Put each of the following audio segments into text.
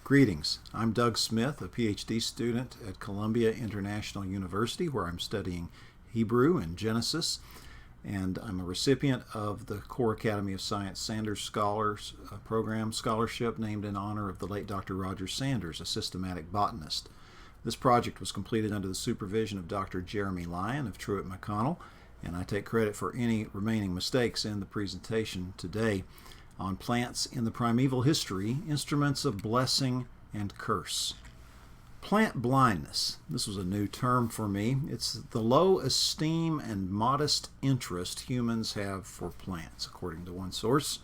Greetings. I'm Doug Smith, a PhD student at Columbia International University, where I'm studying Hebrew and Genesis, and I'm a recipient of the Core Academy of Science Sanders Scholars Program Scholarship, named in honor of the late Dr. Roger Sanders, a systematic botanist. This project was completed under the supervision of Dr. Jeremy Lyon of Truett, McConnell, and I take credit for any remaining mistakes in the presentation today on plants in the primeval history, instruments of blessing and curse. Plant blindness. This was a new term for me. It's the low esteem and modest interest humans have for plants, according to one source.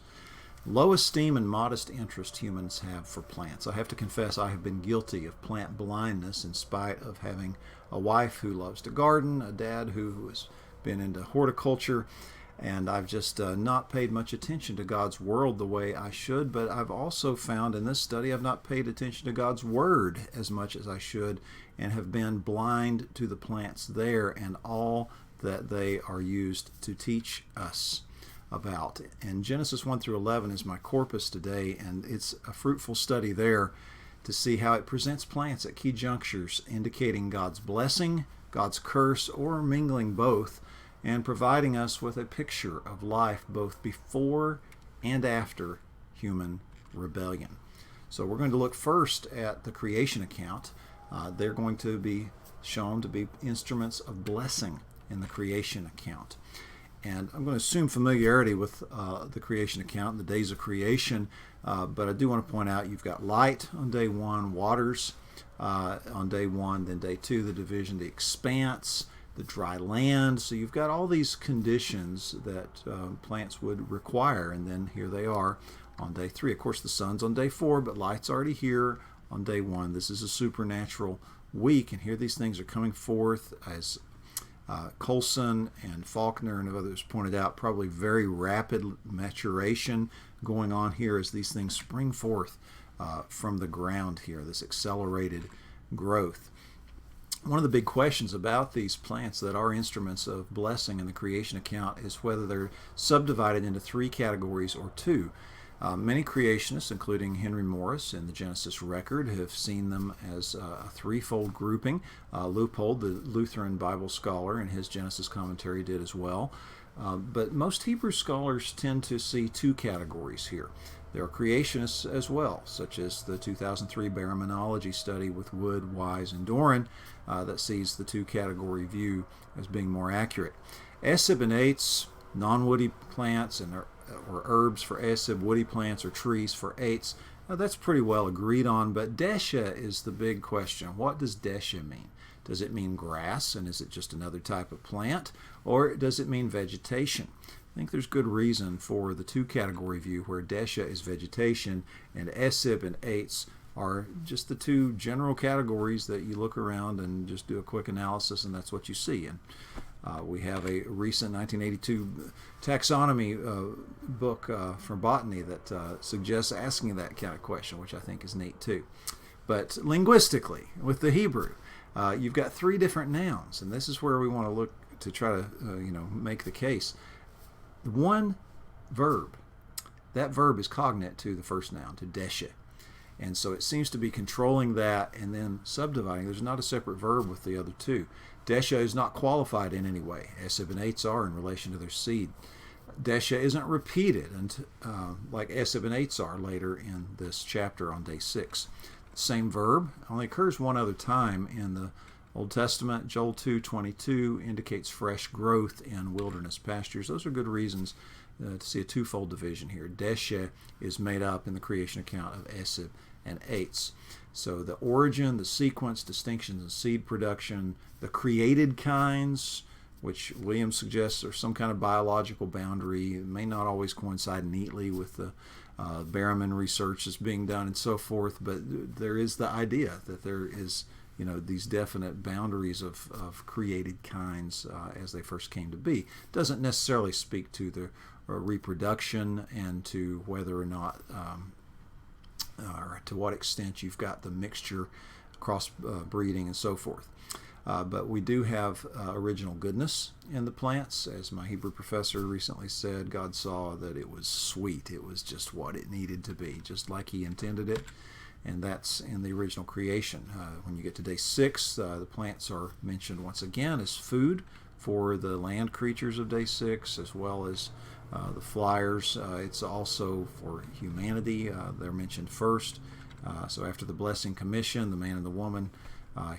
Low esteem and modest interest humans have for plants. I have to confess I have been guilty of plant blindness in spite of having a wife who loves to garden, a dad who has been into horticulture, and I've just not paid much attention to God's world the way I should. But I've also found in this study I've not paid attention to God's word as much as I should, and have been blind to the plants there and all that they are used to teach us about. And Genesis 1 through 11 is my corpus today, and it's a fruitful study there to see how it presents plants at key junctures, indicating God's blessing, God's curse, or mingling both, and providing us with a picture of life both before and after human rebellion. So we're going to look first at the creation account. They're going to be shown to be instruments of blessing in the creation account. And I'm going to assume familiarity with the creation account and the days of creation, but I do want to point out you've got light on day one, waters on day one, then day two, the division, the expanse, the dry land. So you've got all these conditions that plants would require, and then here they are on day three. Of course, the sun's on day four, but light's already here on day one. This is a supernatural week, and here these things are coming forth as Colson and Faulkner and others pointed out, probably very rapid maturation going on here as these things spring forth from the ground here, this accelerated growth. One of the big questions about these plants that are instruments of blessing in the creation account is whether they're subdivided into three categories or two. Many creationists, including Henry Morris in the Genesis Record, have seen them as a threefold grouping. Leupold, the Lutheran Bible scholar, in his Genesis commentary did as well. But most Hebrew scholars tend to see two categories here. There are creationists as well, such as the 2003 Baraminology study with Wood, Wise, and Doran that sees the two-category view as being more accurate. Esib and Ates, non-woody plants, or herbs for Esib, woody plants or trees for Ates, that's pretty well agreed on, but Desha is the big question. What does Desha mean? Does it mean grass, and is it just another type of plant, or does it mean vegetation? I think there's good reason for the two-category view where Desha is vegetation and Esib and Ates are just the two general categories that you look around and just do a quick analysis, and that's what you see. And we have a recent 1982 taxonomy book from botany that suggests asking that kind of question, which I think is neat too. But linguistically, with the Hebrew, you've got three different nouns, and this is where we want to look to try to make the case. One verb, that verb is cognate to the first noun, to Desha. And so it seems to be controlling that and then subdividing. There's not a separate verb with the other two. Desha is not qualified in any way. Esib and Ates are in relation to their seed. Desha isn't repeated like Esib and Ates are later in this chapter on day 6. Same verb only occurs one other time in the Old Testament. Joel 2:22 indicates fresh growth in wilderness pastures. Those are good reasons to see a twofold division here. Desha is made up in the creation account of Esib and Ates. So the origin, the sequence, distinctions in seed production, the created kinds, which Williams suggests are some kind of biological boundary. It may not always coincide neatly with the Barraman research that's being done and so forth, but there is the idea that there is these definite boundaries of created kinds as they first came to be. Doesn't necessarily speak to the reproduction and to whether or not or to what extent you've got the mixture, cross breeding and so forth. But we do have original goodness in the plants. As my Hebrew professor recently said, God saw that it was sweet. It was just what it needed to be, just like he intended it. and that's in the original creation. When you get to day 6, the plants are mentioned once again as food for the land creatures of day 6, as well as the flyers. It's also for humanity. They're mentioned first. So after the blessing commission, the man and the woman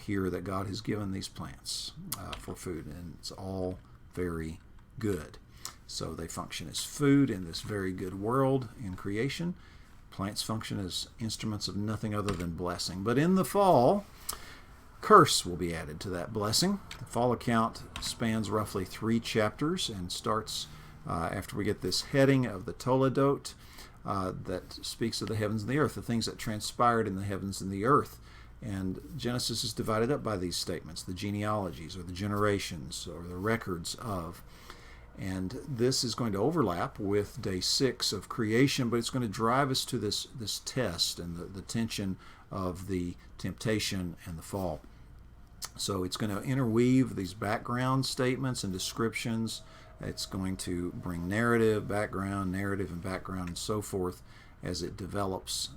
hear that God has given these plants for food, and it's all very good. So they function as food in this very good world in creation. Plants function as instruments of nothing other than blessing. But in the fall, curse will be added to that blessing. The fall account spans roughly 3 chapters and starts after we get this heading of the Toledot that speaks of the heavens and the earth, the things that transpired in the heavens and the earth. And Genesis is divided up by these statements, the genealogies or the generations or the records of. And this is going to overlap with day 6 of creation, but it's going to drive us to this test and the tension of the temptation and the fall. So it's going to interweave these background statements and descriptions. It's going to bring narrative, and background, and so forth as it develops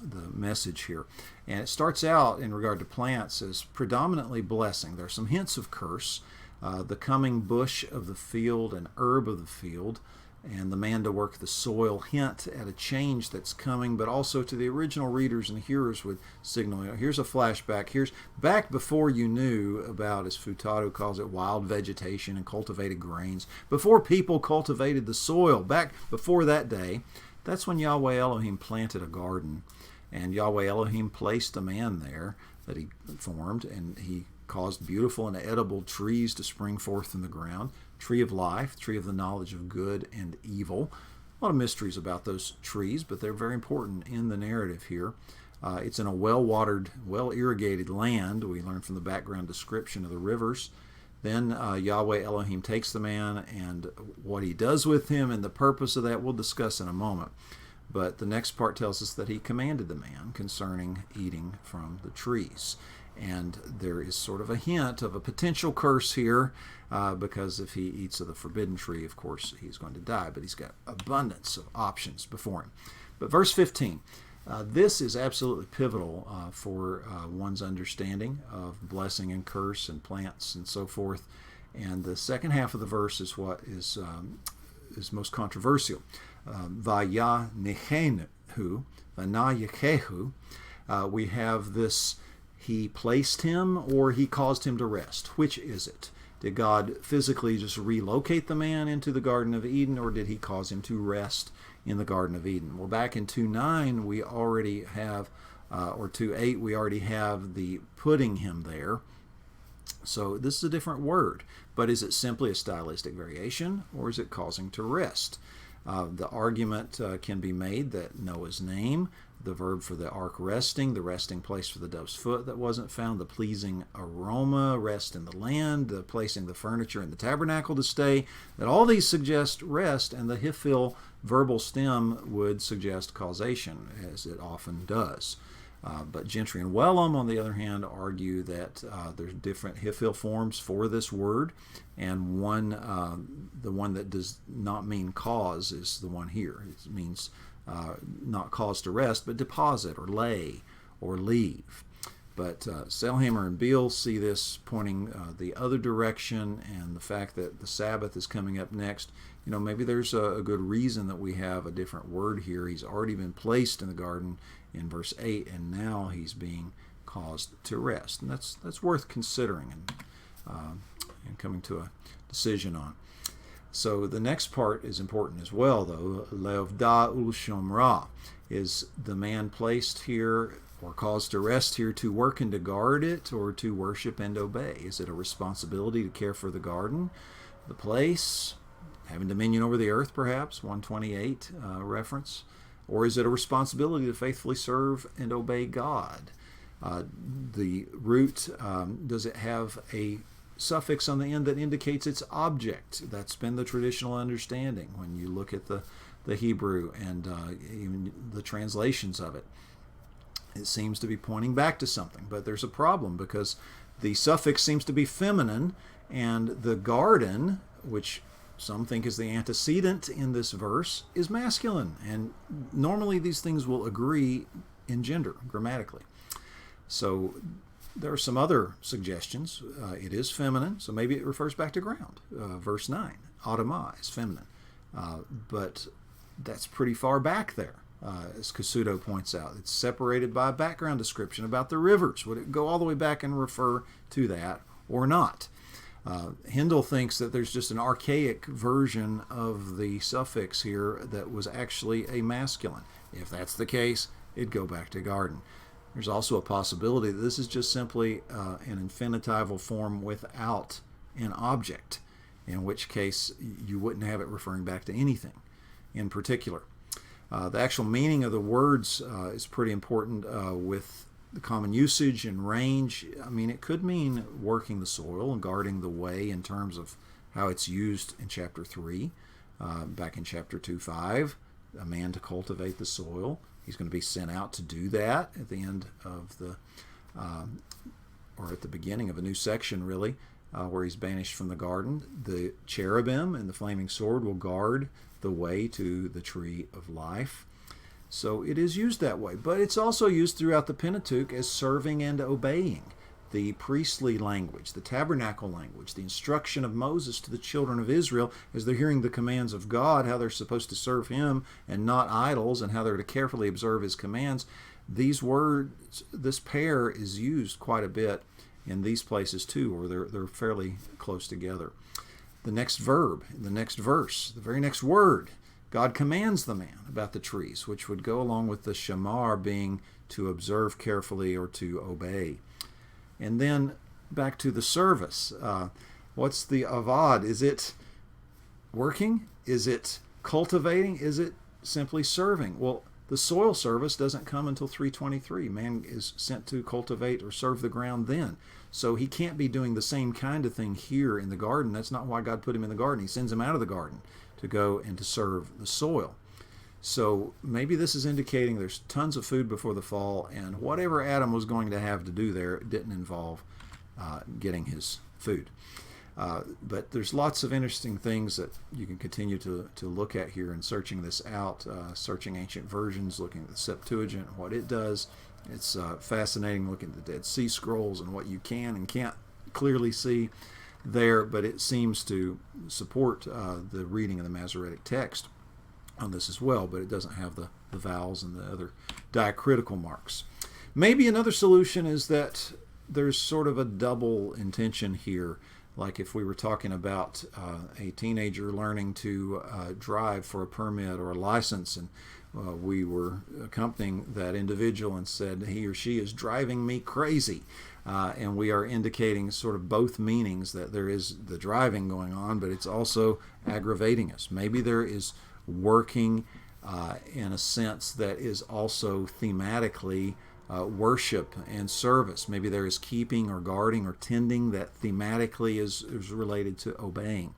the message here. And it starts out in regard to plants as predominantly blessing. There are some hints of curse. The coming bush of the field and herb of the field, and the man to work the soil hint at a change that's coming, but also to the original readers and hearers would signal, here's a flashback. Here's back before you knew about, as Furtado calls it, wild vegetation and cultivated grains. Before people cultivated the soil, back before that day, that's when Yahweh Elohim planted a garden, and Yahweh Elohim placed a man there that he formed, and he caused beautiful and edible trees to spring forth in the ground. Tree of life, tree of the knowledge of good and evil. A lot of mysteries about those trees, but they're very important in the narrative here. It's in a well-watered, well-irrigated land. We learn from the background description of the rivers. Then Yahweh Elohim takes the man, and what he does with him and the purpose of that we'll discuss in a moment. But the next part tells us that he commanded the man concerning eating from the trees. And there is sort of a hint of a potential curse here, because if he eats of the forbidden tree, of course, he's going to die. But he's got abundance of options before him. But verse 15, this is absolutely pivotal for one's understanding of blessing and curse and plants and so forth. And the second half of the verse is what is most controversial. Vayanechehu, vanayechehu. We have this: he placed him or he caused him to rest. Which is it? Did God physically just relocate the man into the Garden of Eden, or did he cause him to rest in the Garden of Eden? Well, back in 2:9 we already have, or 2:8 we already have the putting him there. So this is a different word, but is it simply a stylistic variation, or is it causing to rest? The argument can be made that Noah's name, the verb for the ark resting, the resting place for the dove's foot that wasn't found, the pleasing aroma, rest in the land, the placing the furniture in the tabernacle to stay, that all these suggest rest, and the hifil verbal stem would suggest causation, as it often does. But Gentry and Wellham, on the other hand, argue that there's different hifil forms for this word, and the one that does not mean cause is the one here. It means not cause to rest, but deposit or lay or leave. But Selhammer and Beale see this pointing the other direction, and the fact that the Sabbath is coming up next. Maybe there's a good reason that we have a different word here. He's already been placed in the garden in verse 8, and now he's being caused to rest. And that's worth considering and coming to a decision on. So the next part is important as well, though. Leovda ul shomra. Is the man placed here or caused to rest here to work and to guard it, or to worship and obey? Is it a responsibility to care for the garden, the place, having dominion over the earth, perhaps, 128 reference? Or is it a responsibility to faithfully serve and obey God? The root, does it have a suffix on the end that indicates its object? That's been the traditional understanding when you look at the Hebrew and even the translations of it. It seems to be pointing back to something, but there's a problem because the suffix seems to be feminine, and the garden, which some think is the antecedent in this verse, is masculine. And normally these things will agree in gender grammatically. So there are some other suggestions. It is feminine, so maybe it refers back to ground. Verse 9, automa is feminine. But that's pretty far back there, as Casuto points out. It's separated by a background description about the rivers. Would it go all the way back and refer to that or not? Hindle thinks that there's just an archaic version of the suffix here that was actually a masculine. If that's the case, it'd go back to garden. There's also a possibility that this is just simply an infinitival form without an object, in which case you wouldn't have it referring back to anything in particular. The actual meaning of the words is pretty important with the common usage and range. I mean, it could mean working the soil and guarding the way in terms of how it's used in chapter 3. Back in chapter 2:5, a man to cultivate the soil. He's going to be sent out to do that at the end of the, or at the beginning of a new section, really, where he's banished from the garden. The cherubim and the flaming sword will guard the way to the tree of life. So it is used that way, but it's also used throughout the Pentateuch as serving and obeying. The priestly language, the tabernacle language, the instruction of Moses to the children of Israel as they're hearing the commands of God, how they're supposed to serve him and not idols, and how they're to carefully observe his commands. These words, this pair is used quite a bit in these places too, or they're fairly close together. The next verb, the next verse, the very next word, God commands the man about the trees, which would go along with the shamar being to observe carefully or to obey. And then back to the service. What's the avad? Is it working? Is it cultivating? Is it simply serving? Well, the soil service doesn't come until 323. Man is sent to cultivate or serve the ground then. So he can't be doing the same kind of thing here in the garden. That's not why God put him in the garden. He sends him out of the garden to go and to serve the soil. So maybe this is indicating there's tons of food before the fall, and whatever Adam was going to have to do there didn't involve getting his food. But there's lots of interesting things that you can continue to look at here in searching this out, searching ancient versions, looking at the Septuagint, what it does. It's fascinating looking at the Dead Sea Scrolls and what you can and can't clearly see there, but it seems to support the reading of the Masoretic text on this as well, but it doesn't have the vowels and the other diacritical marks. Maybe another solution is that there's sort of a double intention here, like if we were talking about a teenager learning to drive for a permit or a license, and we were accompanying that individual and said he or she is driving me crazy. And we are indicating sort of both meanings, that there is the driving going on, but it's also aggravating us. Maybe there is working in a sense that is also thematically worship and service. Maybe there is keeping or guarding or tending that thematically is related to obeying.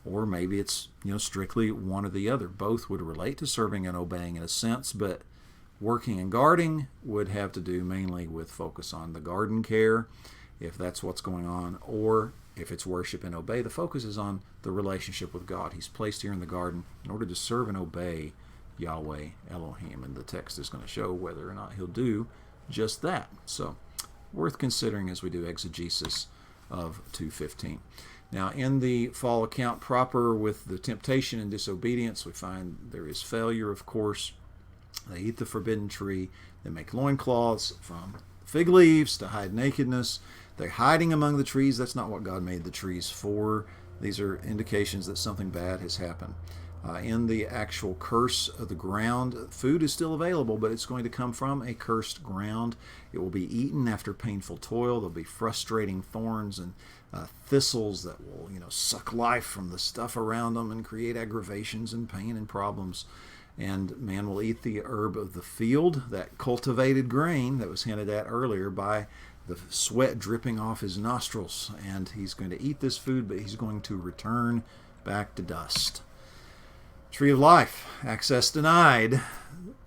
Or maybe it's strictly one or the other. Both would relate to serving and obeying in a sense, but working and guarding would have to do mainly with focus on the garden care, if that's what's going on, or if it's worship and obey, the focus is on the relationship with God. He's placed here in the garden in order to serve and obey Yahweh Elohim, and the text is going to show whether or not he'll do just that. So, worth considering as we do exegesis of 2:15. Now, in the fall account proper, with the temptation and disobedience, we find there is failure, of course. They eat the forbidden tree. They make loincloths from fig leaves to hide nakedness. They're hiding among the trees. That's not what God made the trees for. These are indications that something bad has happened. In the actual curse of the ground, food is still available, but it's going to come from a cursed ground. It will be eaten after painful toil. There'll be frustrating thorns and thistles that will, suck life from the stuff around them and create aggravations and pain and problems. And man will eat the herb of the field, that cultivated grain that was hinted at earlier by the sweat dripping off his nostrils. And he's going to eat this food, but he's going to return back to dust. Tree of life, access denied.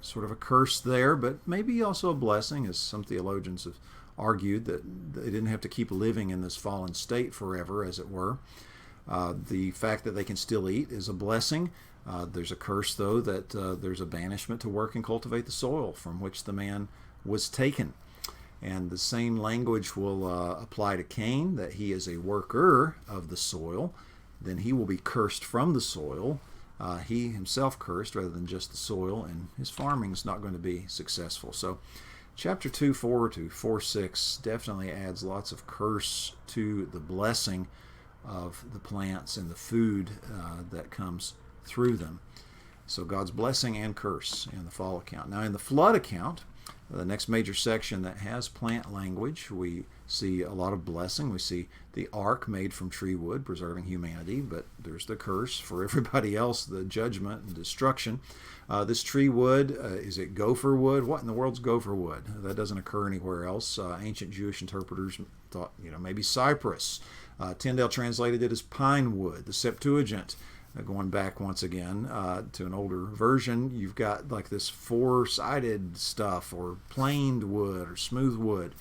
Sort of a curse there, but maybe also a blessing, as some theologians have argued, that they didn't have to keep living in this fallen state forever, as it were. The fact that they can still eat is a blessing. There's a curse, though, that there's a banishment to work and cultivate the soil from which the man was taken. And the same language will apply to Cain, that he is a worker of the soil. Then he will be cursed from the soil. He himself cursed rather than just the soil, and his farming is not going to be successful. So chapter 2:4 to 4:6 definitely adds lots of curse to the blessing of the plants and the food that comes through them. So God's blessing and curse in the fall account. Now in the flood account, the next major section that has plant language, we see a lot of blessing. We see the ark made from tree wood, preserving humanity, but there's the curse for everybody else, the judgment and destruction. This tree wood, is it gopher wood? What in the world's gopher wood? That doesn't occur anywhere else. Ancient Jewish interpreters thought, maybe cypress. Tyndale translated it as pine wood. The Septuagint, going back once again to an older version, you've got like this four-sided stuff, or planed wood, or smooth wood.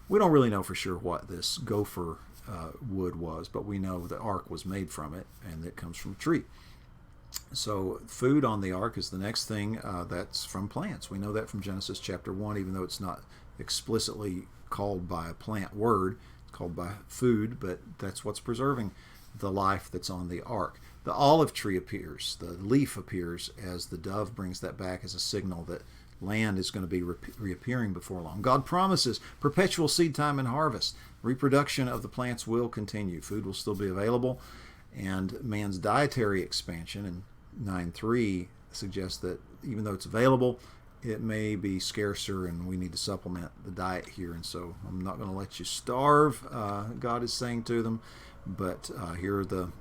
We don't really know for sure what this gopher wood was, but we know the ark was made from it, and it comes from a tree. So food on the ark is the next thing that's from plants. We know that from Genesis chapter 1, even though it's not explicitly called by a plant word, it's called by food, but that's what's preserving the life that's on the ark. The olive tree appears, the leaf appears as the dove brings that back as a signal that land is going to be reappearing before long. God promises perpetual seed time and harvest. Reproduction of the plants will continue. Food will still be available. And man's dietary expansion in 9:3 suggests that even though it's available, it may be scarcer, and we need to supplement the diet here. And so I'm not going to let you starve, God is saying to them, but here are the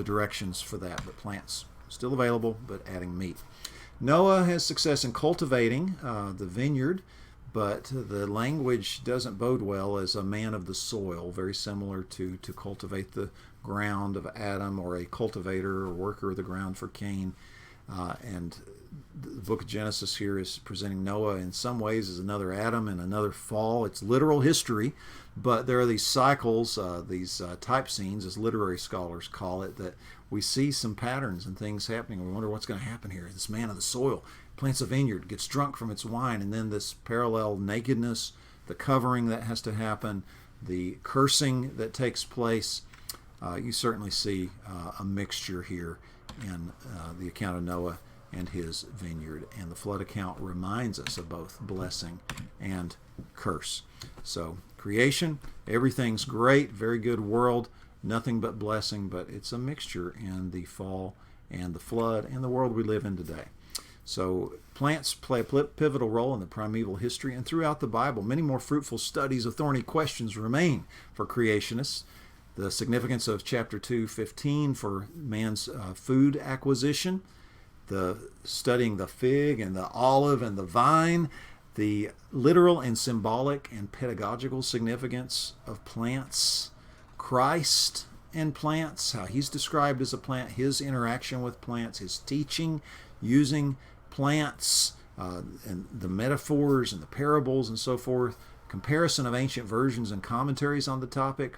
directions for that. But plants still available, but adding meat. Noah has success in cultivating the vineyard, but the language doesn't bode well as a man of the soil, very similar to cultivate the ground of Adam, or a cultivator or worker of the ground for Cain. And the book of Genesis here is presenting Noah in some ways as another Adam and another fall. It's literal history, but there are these cycles, these type scenes, as literary scholars call it, that we see some patterns and things happening. We wonder what's going to happen here. This man of the soil plants a vineyard, gets drunk from its wine, and then this parallel nakedness, the covering that has to happen, the cursing that takes place. You certainly see a mixture here in the account of Noah and his vineyard. And the flood account reminds us of both blessing and curse. So creation, everything's great, very good world, nothing but blessing, but it's a mixture in the fall and the flood and the world we live in today. So plants play a pivotal role in the primeval history and throughout the Bible. Many more fruitful studies of thorny questions remain for creationists. The significance of chapter 2:15 for man's food acquisition, the studying the fig and the olive and the vine, the literal and symbolic and pedagogical significance of plants, Christ and plants, how he's described as a plant, his interaction with plants, his teaching using plants, and the metaphors and the parables and so forth, comparison of ancient versions and commentaries on the topic.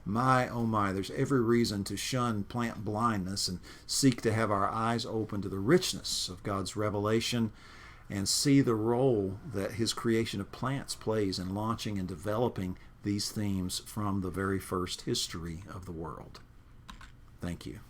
My, oh my, there's every reason to shun plant blindness and seek to have our eyes open to the richness of God's revelation and see the role that his creation of plants plays in launching and developing these themes from the very first history of the world. Thank you.